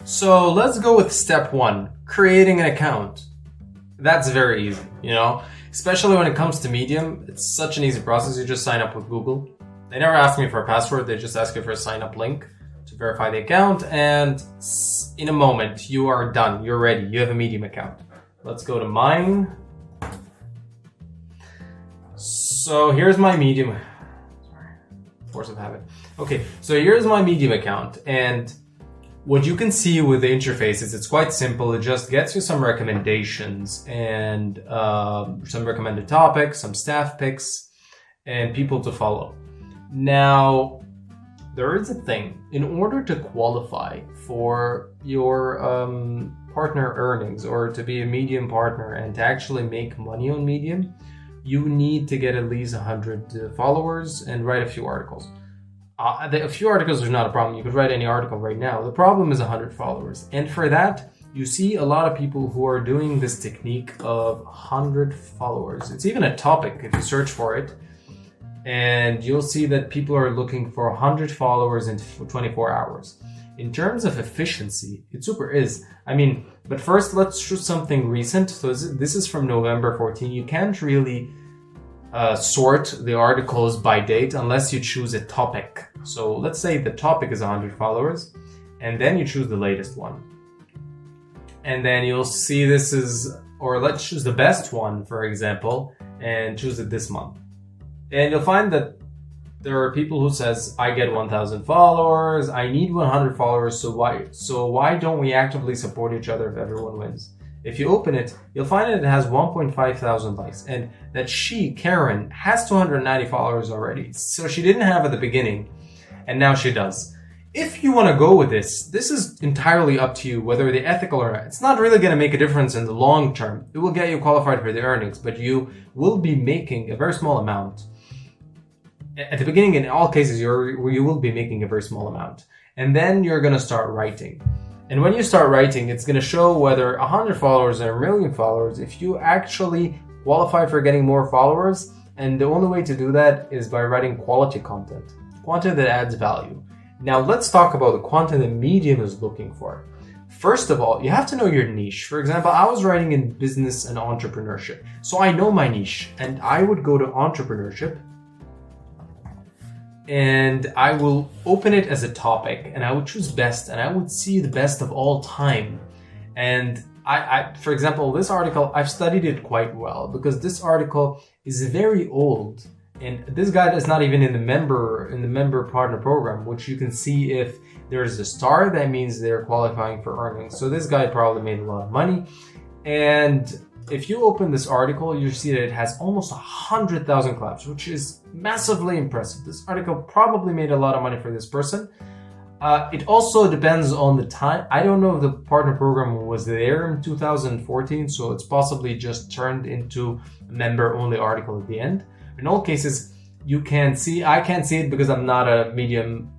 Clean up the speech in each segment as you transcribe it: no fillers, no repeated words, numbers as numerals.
So let's go with step one, creating an account. That's very easy, especially when it comes to Medium. It's such an easy process. You just sign up with Google. They never ask me for a password. They just ask you for a sign up link to verify the account. And in a moment, you are done. You're ready. You have a Medium account. Let's go to mine. So here's my Medium. Sorry, force of habit. Okay, so here's my Medium account. And what you can see with the interface is it's quite simple. It just gets you some recommendations and some recommended topics, some staff picks, and people to follow. Now, there is a thing. In order to qualify for your partner earnings or to be a Medium partner and to actually make money on Medium, you need to get at least 100 followers and write a few articles. A few articles is not a problem. You could write any article right now. The problem is 100 followers. And for that, you see a lot of people who are doing this technique of 100 followers. It's even a topic if you search for it. And you'll see that people are looking for 100 followers in 24 hours. In terms of efficiency, it super is. But first let's choose something recent. So this is from November 14. You can't really sort the articles by date unless you choose a topic. So let's say the topic is 100 followers, and then you choose the latest one. And then you'll see or let's choose the best one, for example, and choose it this month. And you'll find that there are people who says, I get 1,000 followers, I need 100 followers, so why don't we actively support each other if everyone wins? If you open it, you'll find that it has 1.5 thousand likes, and that Karen, has 290 followers already. So she didn't have at the beginning, and now she does. If you want to go with this is entirely up to you, whether they're ethical or not. It's not really going to make a difference in the long term. It will get you qualified for the earnings, but you will be making a very small amount. At the beginning, in all cases, you will be making a very small amount. And then you're going to start writing. And when you start writing, it's going to show whether 100 followers or 1 million followers, if you actually qualify for getting more followers. And the only way to do that is by writing quality content that adds value. Now let's talk about the content that Medium is looking for. First of all, you have to know your niche. For example, I was writing in business and entrepreneurship. So I know my niche, and I would go to entrepreneurship and I will open it as a topic, and I would choose best, and I would see the best of all time. And I for example, this article, I've studied it quite well because this article is very old, and this guy is not even in the member partner program, which you can see if there's a star, that means they're qualifying for earnings. So this guy probably made a lot of money. And if you open this article, you see that it has almost 100,000 claps, which is massively impressive. This article probably made a lot of money for this person. It also depends on the time. I don't know if the partner program was there in 2014, so it's possibly just turned into a member-only article at the end. In all cases, you can see, I can't see it because I'm not a Medium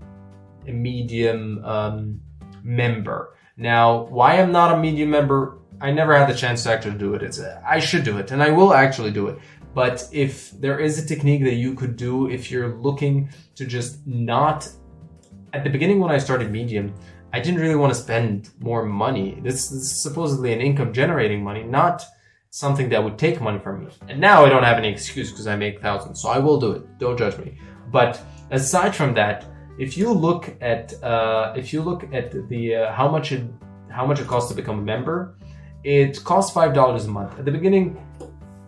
member. Now, why I'm not a Medium member, I never had the chance to actually do it. I should do it, and I will actually do it. But if there is a technique that you could do if you're looking to just not... At the beginning when I started Medium, I didn't really want to spend more money. This is supposedly an income generating money, not something that would take money from me. And now I don't have any excuse because I make thousands, so I will do it. Don't judge me. But aside from that, if you look at the how much it costs to become a member, it costs $5 a month. At the beginning,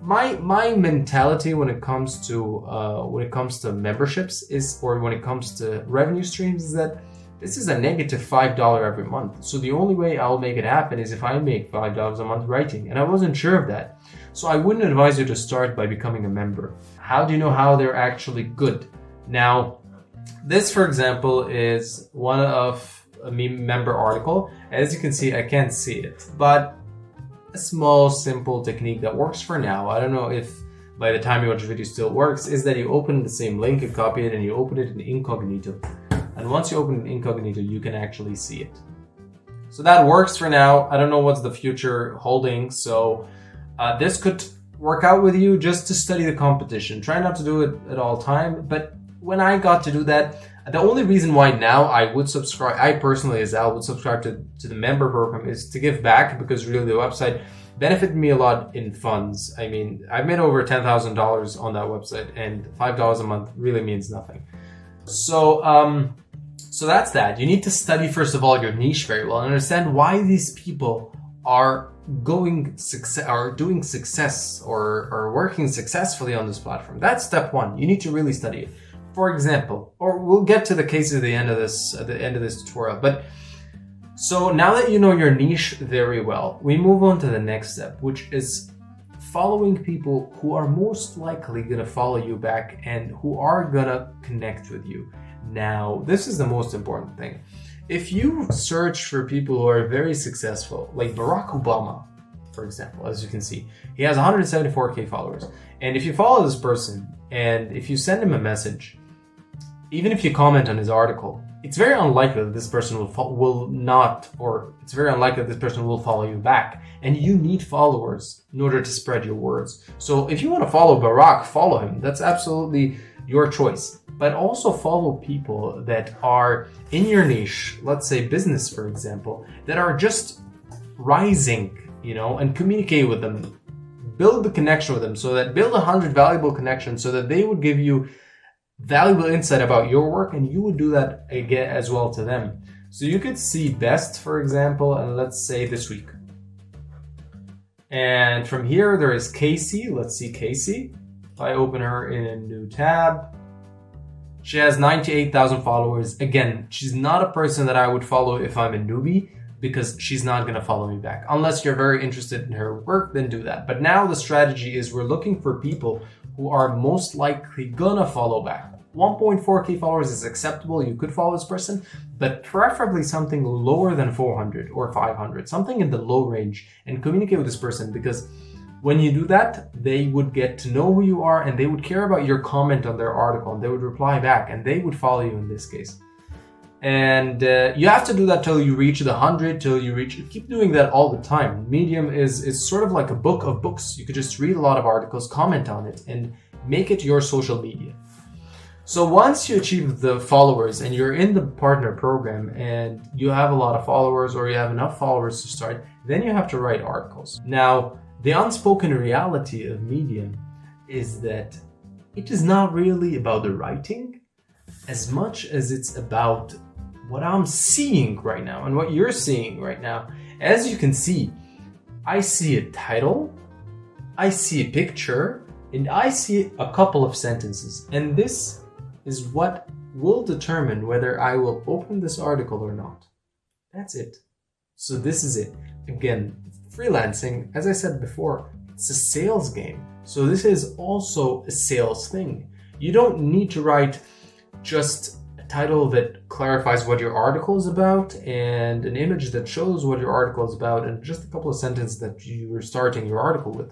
my mentality when it comes to memberships is, or when it comes to revenue streams, is that this is a negative $5 every month. So the only way I'll make it happen is if I make $5 a month writing, and I wasn't sure of that. So I wouldn't advise you to start by becoming a member. How do you know how they're actually good? Now, this, for example, is one of a member article. As you can see, I can't see it, but a small, simple technique that works for now. I don't know if by the time you watch the video still works, is that you open the same link, you copy it, and you open it in incognito. And once you open it in incognito, you can actually see it. So that works for now. I don't know what's the future holding. So this could work out with you just to study the competition. Try not to do it at all time. But when I got to do that, The only reason why now I would subscribe, I personally as Al would subscribe to the member program, is to give back, because really the website benefited me a lot in funds. I mean, I've made over $10,000 on that website, and $5 a month really means nothing. So, so that's that. You need to study, first of all, your niche very well and understand why these people are doing success or working successfully on this platform. That's step one. You need to really study it. For example, or we'll get to the case at the end of this tutorial. But so now that you know your niche very well, we move on to the next step, which is following people who are most likely going to follow you back and who are going to connect with you. Now, this is the most important thing. If you search for people who are very successful, like Barack Obama, for example, as you can see, he has 174K followers. And if you follow this person and if you send him a message, even if you comment on his article, it's very unlikely that this person it's very unlikely that this person will follow you back. And you need followers in order to spread your words. So if you want to follow Barack, follow him. That's absolutely your choice. But also follow people that are in your niche, let's say business, for example, that are just rising, and communicate with them. Build the connection with them, build 100 valuable connections so that they would give you valuable insight about your work, and you would do that again as well to them. So you could see Best, for example, and let's say this week. And from here, there is Casey. Let's see Casey. If I open her in a new tab, she has 98,000 followers. Again, she's not a person that I would follow if I'm a newbie, because she's not going to follow me back. Unless you're very interested in her work, then do that. But now the strategy is we're looking for people who are most likely going to follow back. 1.4K followers is acceptable. You could follow this person, but preferably something lower than 400 or 500, something in the low range, and communicate with this person, because when you do that, they would get to know who you are and they would care about your comment on their article and they would reply back and they would follow you in this case. And you have to do that till you reach the 100, keep doing that all the time. Medium is sort of like a book of books. You could just read a lot of articles, comment on it, and make it your social media. So once you achieve the followers and you're in the partner program and you have a lot of followers or you have enough followers to start, then you have to write articles. Now, the unspoken reality of Medium is that it is not really about the writing as much as it's about what I'm seeing right now and what you're seeing right now. As you can see, I see a title, I see a picture, and I see a couple of sentences. And this is what will determine whether I will open this article or not. That's it. So this is it. Again, freelancing, as I said before, it's a sales game. So this is also a sales thing. You don't need to write just a title that clarifies what your article is about and an image that shows what your article is about and just a couple of sentences that you are starting your article with.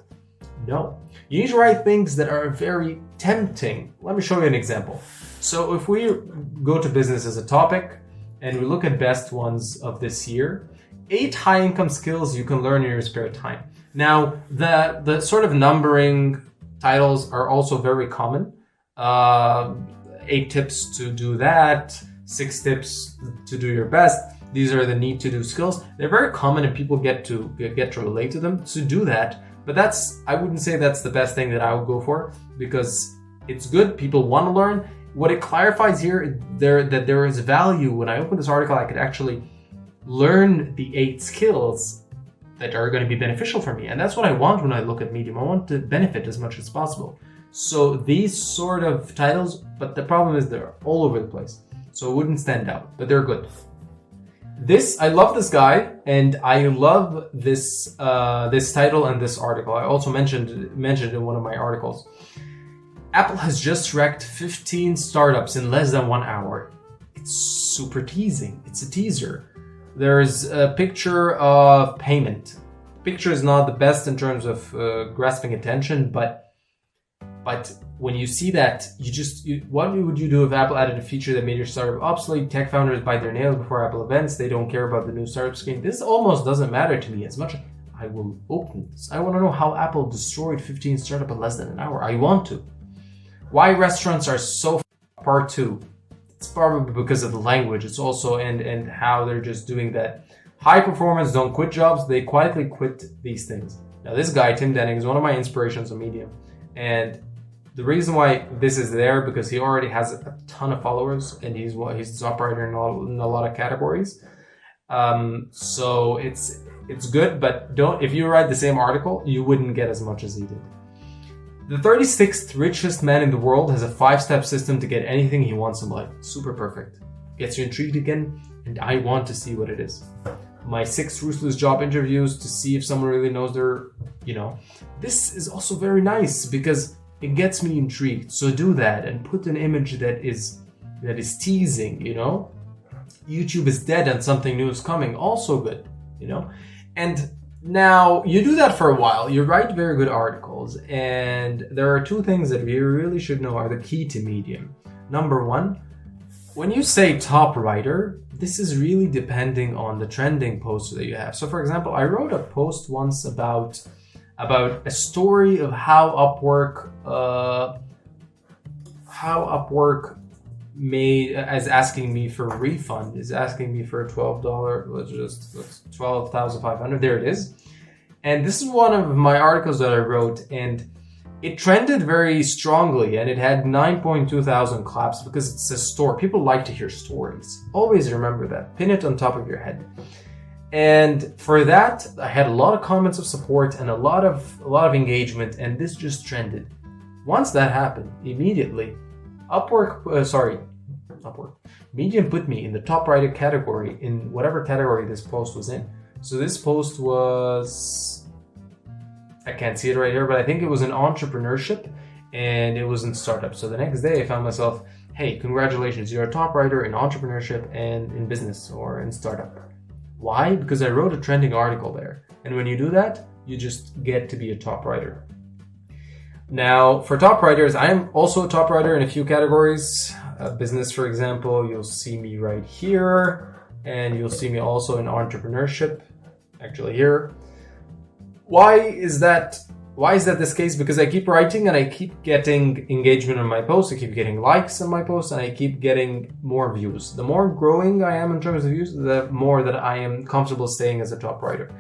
No, you need to write things that are very tempting. Let me show you an example. So if we go to business as a topic and we look at best ones of this year, 8 high income skills you can learn in your spare time. Now, the sort of numbering titles are also very common. 8 tips to do that, 6 tips to do your best. These are the need to do skills. They're very common and people get to relate to them. So do that. But I wouldn't say that's the best thing that I would go for, because it's good. People want to learn. What it clarifies here, that there is value. When I open this article, I could actually learn the 8 skills that are going to be beneficial for me. And that's what I want when I look at Medium. I want to benefit as much as possible. So these sort of titles, but the problem is they're all over the place. So it wouldn't stand out, but they're good. I love this guy, and I love this title and this article. I also mentioned it in one of my articles. Apple has just wrecked 15 startups in less than 1 hour. It's super teasing. It's a teaser. There's a picture of payment. Picture is not the best in terms of grasping attention, but when you see that, what would you do if Apple added a feature that made your startup obsolete? Tech founders bite their nails before Apple events. They don't care about the new startup screen. This almost doesn't matter to me as much. I will open this. I want to know how Apple destroyed 15 startups in less than an hour. I want to. Why restaurants are so part 2. it's probably because of the language. It's also and how they're just doing that. High performance don't quit jobs. They quietly quit these things. Now this guy, Tim Denning, is one of my inspirations on Medium. And the reason why this is there because he already has a ton of followers and he's the top writer in a lot of categories. So it's good, but if you write the same article, you wouldn't get as much as he did. The 36th richest man in the world has a 5-step system to get anything he wants in life. Super perfect. Gets you intrigued again, and I want to see what it is. My 6 ruthless job interviews to see if someone really knows their, This is also very nice because it gets me intrigued. So do that and put an image that is teasing, YouTube is dead and something new is coming. Also good, And now you do that for a while. You write very good articles, and there are 2 things that you really should know are the key to Medium. Number 1, when you say top writer, this is really depending on the trending posts that you have. So for example, I wrote a post once about a story of how Upwork is asking me for a refund, is asking me for a $12,500. There it is. And this is one of my articles that I wrote, and it trended very strongly, and it had 9.2 thousand claps because it's a story. People like to hear stories. Always remember that. Pin it on top of your head. And for that, I had a lot of comments of support and a lot of engagement, and this just trended. Once that happened, immediately, Medium put me in the top writer category in whatever category this post was in. So this post was, I can't see it right here, but I think it was in entrepreneurship and it was in startup. So the next day I found myself, hey, congratulations, you're a top writer in entrepreneurship and in business or in startup. Why? Because I wrote a trending article there. And when you do that, you just get to be a top writer. Now, for top writers, I am also a top writer in a few categories. Business, for example, you'll see me right here, and you'll see me also in entrepreneurship, actually here. Why is that this case? Because I keep writing and I keep getting engagement on my posts, I keep getting likes on my posts, and I keep getting more views. The more growing I am in terms of views, the more that I am comfortable staying as a top writer.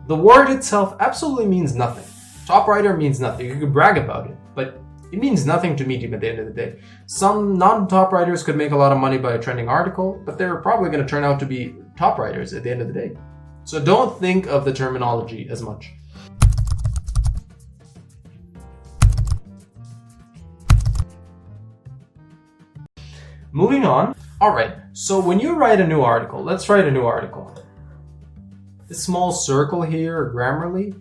The word itself absolutely means nothing. Top writer means nothing. You could brag about it, but it means nothing to Medium at the end of the day. Some non-top writers could make a lot of money by a trending article, but they're probably going to turn out to be top writers at the end of the day. So don't think of the terminology as much. Moving on. All right, so when you write a new article, let's write a new article. This small circle here, Grammarly,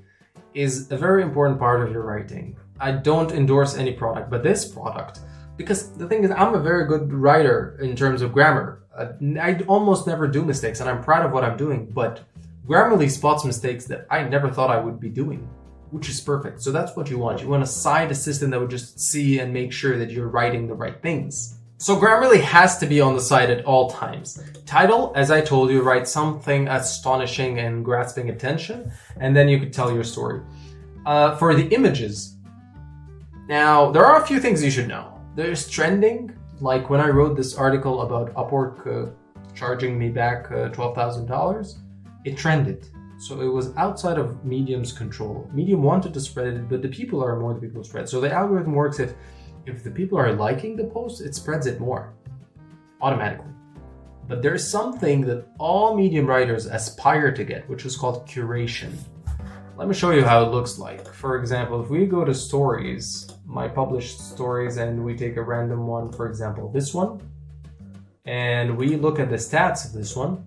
is a very important part of your writing. I don't endorse any product, but this product, because the thing is, I'm a very good writer in terms of grammar. I almost never do mistakes, and I'm proud of what I'm doing, but Grammarly spots mistakes that I never thought I would be doing, which is perfect. So that's what you want. You want a side assistant that would just see and make sure that you're writing the right things. So Grammarly has to be on the site at all times. Title, as I told you, write something astonishing and grasping attention, and then you could tell your story. For the images, now there are a few things you should know. There's trending, like when I wrote this article about Upwork charging me back $12,000, it trended. So it was outside of Medium's control. Medium wanted to spread it, but the people are more the people who spread. So the algorithm works if the people are liking the post, it spreads it more automatically. But there's something that all Medium writers aspire to get, which is called curation. Let me show you how it looks like. For example, if we go to stories, my published stories, and we take a random one, for example, this one, and we look at the stats of this one,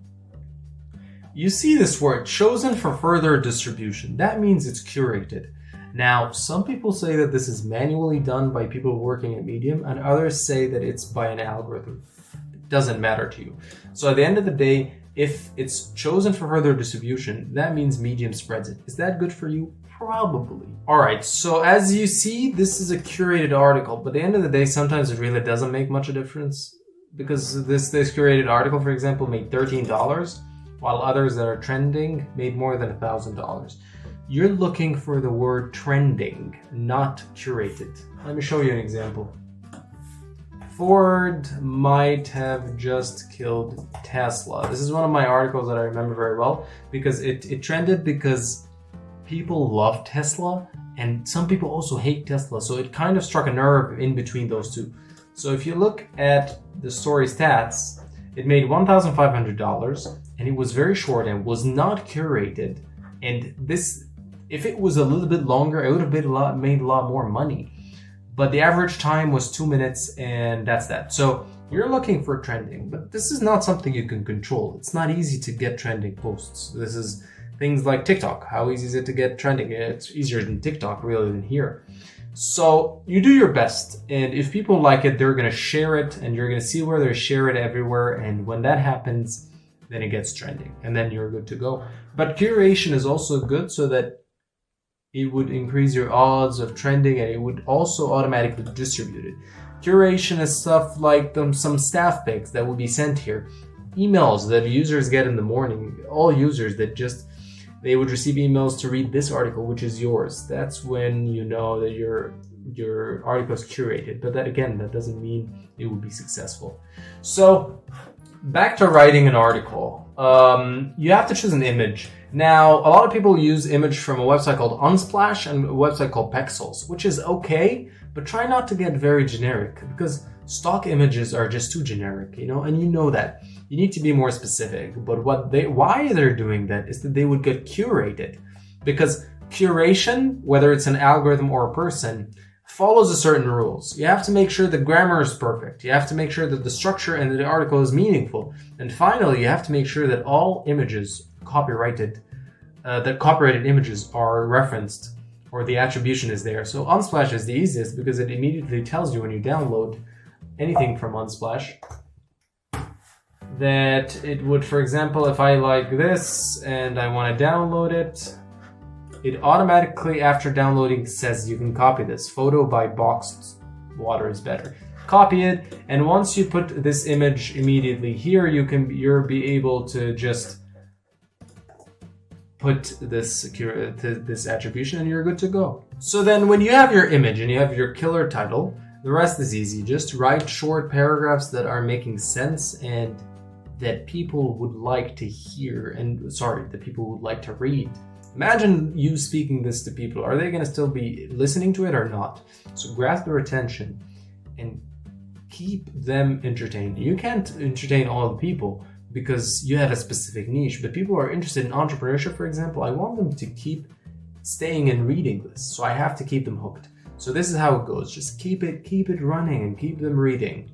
you see this word, chosen for further distribution. That means it's curated. Now, some people say that this is manually done by people working at Medium, and others say that it's by an algorithm. It doesn't matter to you. So at the end of the day, if it's chosen for further distribution, that means Medium spreads it. Is that good for you? Probably. All right, so as you see, this is a curated article, but at the end of the day, sometimes it really doesn't make much a difference, because this curated article, for example, made $13, while others that are trending made more than $1,000. You're looking for the word trending, not curated. Let me show you an example. Ford might have just killed Tesla. This is one of my articles that I remember very well because it trended because people love Tesla and some people also hate Tesla. So it kind of struck a nerve in between those two. So if you look at the story stats, it made $1,500 and it was very short and was not curated. And this, if it was a little bit longer, it would have made a lot more money. But the average time was 2 minutes and that's that. So you're looking for trending, but this is not something you can control. It's not easy to get trending posts. This is things like TikTok. How easy is it to get trending? It's easier than TikTok really than here. So you do your best. And if people like it, they're going to share it and you're going to see where they share it everywhere. And when that happens, then it gets trending and then you're good to go. But curation is also good so that it would increase your odds of trending and it would also automatically distribute it. Curation is stuff like some staff picks that will be sent here. Emails that users get in the morning, all users that they would receive emails to read this article, which is yours. That's when you know that your article is curated. But that doesn't mean it will be successful. So back to writing an article. You have to choose an image. Now, a lot of people use image from a website called Unsplash and a website called Pexels, which is okay, but try not to get very generic because stock images are just too generic, and you know that. You need to be more specific, but why they're doing that is that they would get curated because curation, whether it's an algorithm or a person, follows a certain rules. You have to make sure the grammar is perfect. You have to make sure that the structure and the article is meaningful. And finally, you have to make sure that all images copyrighted images are referenced or the attribution is there. So Unsplash is the easiest because it immediately tells you when you download anything from Unsplash that it would, for example, if I like this and I want to download it, it automatically, after downloading, says you can copy this. Photo by boxed water is better. Copy it, and once you put this image immediately here, you'll be able to just put this attribution, and you're good to go. So then, when you have your image and you have your killer title, the rest is easy. Just write short paragraphs that are making sense and that people would like to hear, that people would like to read. Imagine you speaking this to people. Are they going to still be listening to it or not? So grasp their attention and keep them entertained. You can't entertain all the people because you have a specific niche, but people who are interested in entrepreneurship, for example, I want them to keep staying and reading this. So I have to keep them hooked. So this is how it goes. Just keep it running and keep them reading.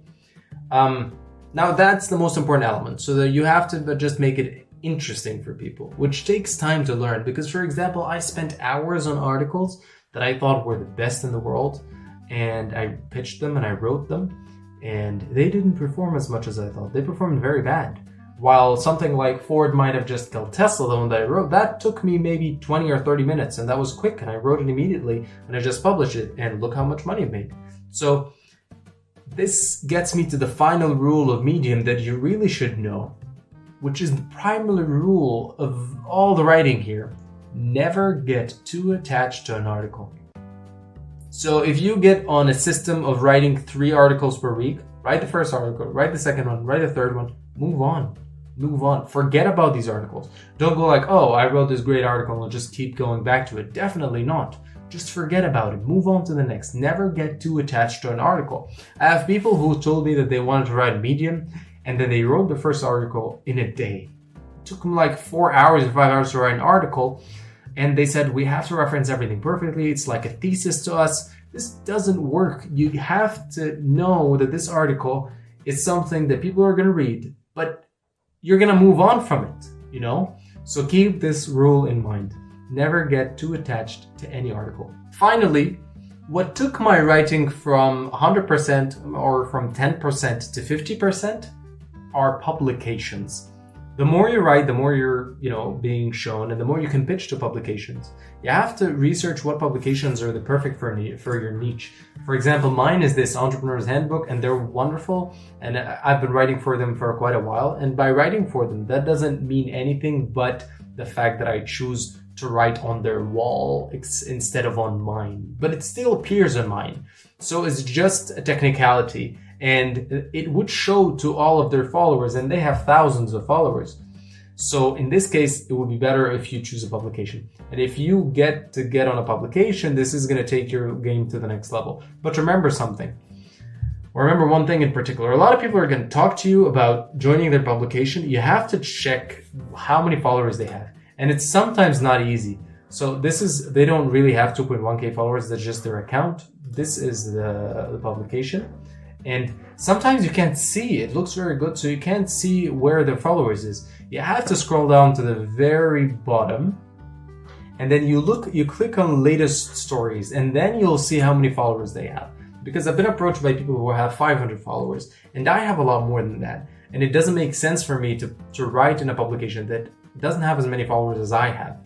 Now that's the most important element. So that you have to just make it interesting for people, which takes time to learn. Because, for example, I spent hours on articles that I thought were the best in the world, and I pitched them and I wrote them, and they didn't perform as much as I thought. They performed very bad. While something like Ford might have just killed Tesla, the one that I wrote, that took me maybe 20 or 30 minutes, and that was quick, and I wrote it immediately, and I just published it, and look how much money it made. So this gets me to the final rule of Medium that you really should know, which is the primary rule of all the writing here. Never get too attached to an article. So if you get on a system of writing 3 articles per week, write the first article, write the second one, write the third one, move on. Forget about these articles. Don't go like, oh, I wrote this great article and just keep going back to it. Definitely not. Just forget about it. Move on to the next. Never get too attached to an article. I have people who told me that they wanted to write Medium, and then they wrote the first article in a day. It took them like 4 hours or 5 hours to write an article. And they said, we have to reference everything perfectly. It's like a thesis to us. This doesn't work. You have to know that this article is something that people are going to read, but you're going to move on from it, So keep this rule in mind. Never get too attached to any article. Finally, what took my writing from 100% or from 10% to 50% are publications. The more you write, the more you're, being shown, and the more you can pitch to publications. You have to research what publications are the perfect for your niche. For example, mine is this Entrepreneur's Handbook, and they're wonderful, and I've been writing for them for quite a while. And by writing for them, that doesn't mean anything but the fact that I choose to write on their wall instead of on mine, but it still appears on mine. So it's just a technicality. and it would show to all of their followers, and they have thousands of followers. So in this case, it would be better if you choose a publication. And if you get on a publication, this is going to take your game to the next level. But remember something. Remember one thing in particular. A lot of people are going to talk to you about joining their publication. You have to check how many followers they have. And it's sometimes not easy. So they don't really have 2.1k followers. That's just their account. This is the publication. And sometimes you can't see. It looks very good, so you can't see where the followers is. You have to scroll down to the very bottom, and then you click on latest stories, and then you'll see how many followers they have. Because I've been approached by people who have 500 followers, and I have a lot more than that. And it doesn't make sense for me to write in a publication that doesn't have as many followers as I have.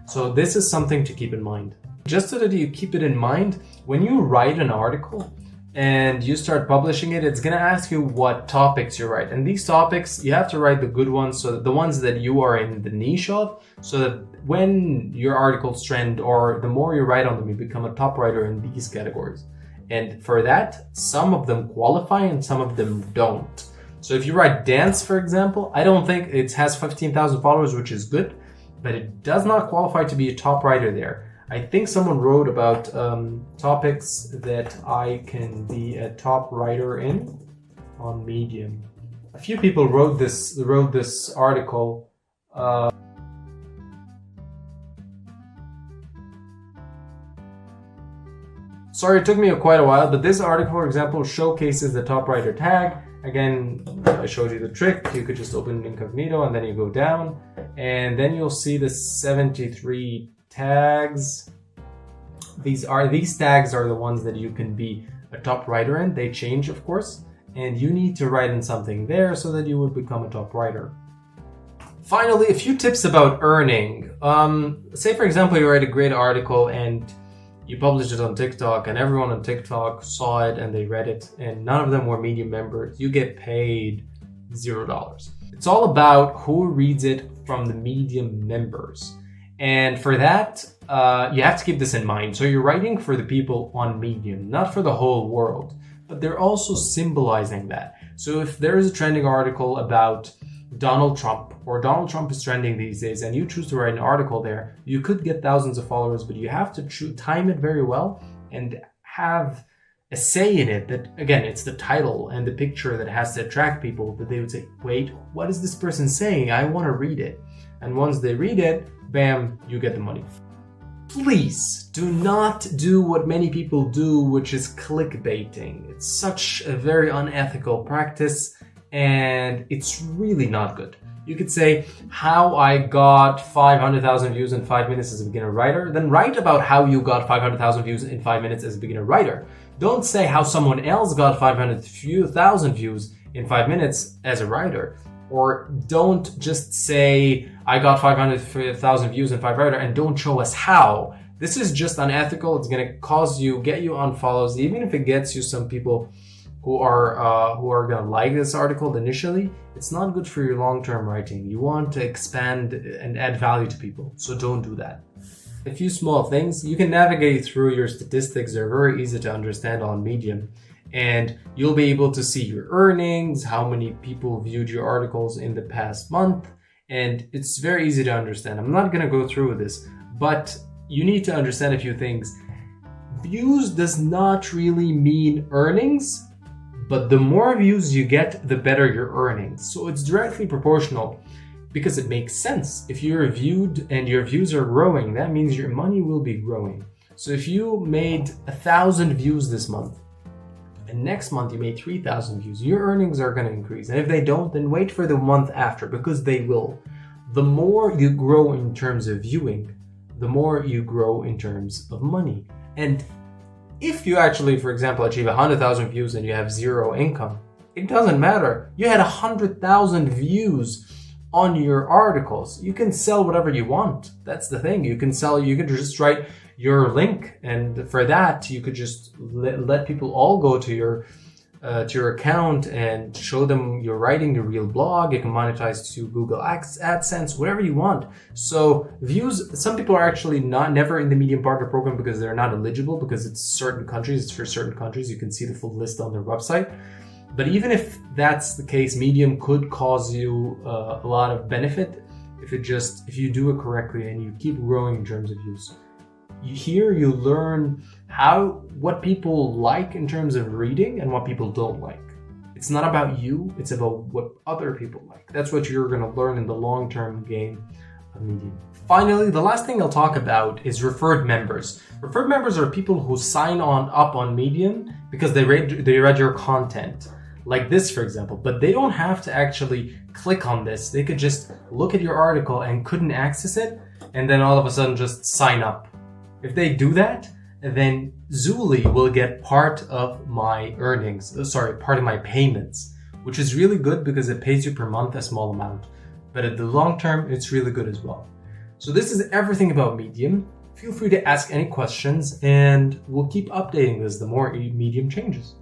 So this is something to keep in mind. Just so that you keep it in mind, when you write an article, and you start publishing it, it's going to ask you what topics you write. And these topics, you have to write the good ones, so that the ones that you are in the niche of, so that when your articles trend, or the more you write on them, you become a top writer in these categories. And for that, some of them qualify and some of them don't. So if you write dance, for example, I don't think it has 15,000 followers, which is good, but it does not qualify to be a top writer there. I think someone wrote about topics that I can be a top writer in on Medium. A few people wrote this article. Sorry, it took me quite a while, but this article, for example, showcases the top writer tag. Again, I showed you the trick. You could just open incognito and then you go down, and then you'll see the 73 tags. These tags are the ones that you can be a top writer in. They change, of course, and you need to write in something there so that you would become a top writer. Finally, a few tips about earning. Say, for example, you write a great article and you published it on TikTok, and everyone on TikTok saw it and they read it, and none of them were Medium members. You get paid $0. It's all about who reads it from the Medium members. And for that, you have to keep this in mind. So you're writing for the people on Medium, not for the whole world, but they're also symbolizing that. So if there is a trending article about Donald Trump, or Donald Trump is trending these days, and you choose to write an article there, you could get thousands of followers, but you have to time it very well and have a say in it. That, again, it's the title and the picture that has to attract people, that they would say, wait, what is this person saying? I want to read it. And once they read it, bam, you get the money. Please do not do what many people do, which is clickbaiting. It's such a very unethical practice, and it's really not good. You could say, how I got 500,000 views in 5 minutes as a beginner writer, then write about how you got 500,000 views in 5 minutes as a beginner writer. Don't say how someone else got 500,000 views in 5 minutes as a writer. Or don't just say, I got 500,000 views in 5 writer, and don't show us how. This is just unethical. It's going to get you unfollows, even if it gets you some people who are going to like this article initially. It's not good for your long-term writing. You want to expand and add value to people, so don't do that. A few small things. You can navigate through your statistics. They're very easy to understand on Medium. And you'll be able to see your earnings, how many people viewed your articles in the past month, and it's very easy to understand. I'm not going to go through this, but you need to understand a few things. Views does not really mean earnings, but the more views you get, the better your earnings. So it's directly proportional, because it makes sense. If you're viewed and your views are growing, that means your money will be growing. So if you made 1,000 views this month, and next month you made 3,000 views, your earnings are going to increase. And if they don't, then wait for the month after, because they will. The more you grow in terms of viewing, the more you grow in terms of money. And if you actually, for example, achieve 100,000 views and you have zero income, it doesn't matter. You had 100,000 views on your articles. You can sell whatever you want. That's the thing. You could just write your link, and for that you could just let people all go to your account and show them you're writing the real blog. You can monetize to Google AdSense, whatever you want. So views, some people are actually never in the Medium Partner Program because they're not eligible, because it's certain countries. It's for certain countries. You can see the full list on their website. But even if that's the case, Medium could cause you a lot of benefit if you do it correctly and you keep growing in terms of use. Here you learn what people like in terms of reading and what people don't like. It's not about you, it's about what other people like. That's what you're going to learn in the long-term game of Medium. Finally, the last thing I'll talk about is referred members. Referred members are people who sign up on Medium because they read your content. Like this, for example, but they don't have to actually click on this. They could just look at your article and couldn't access it, and then all of a sudden just sign up. If they do that, then Zuli will get part of my part of my payments, which is really good because it pays you per month a small amount. But at the long term, it's really good as well. So this is everything about Medium. Feel free to ask any questions, and we'll keep updating this the more Medium changes.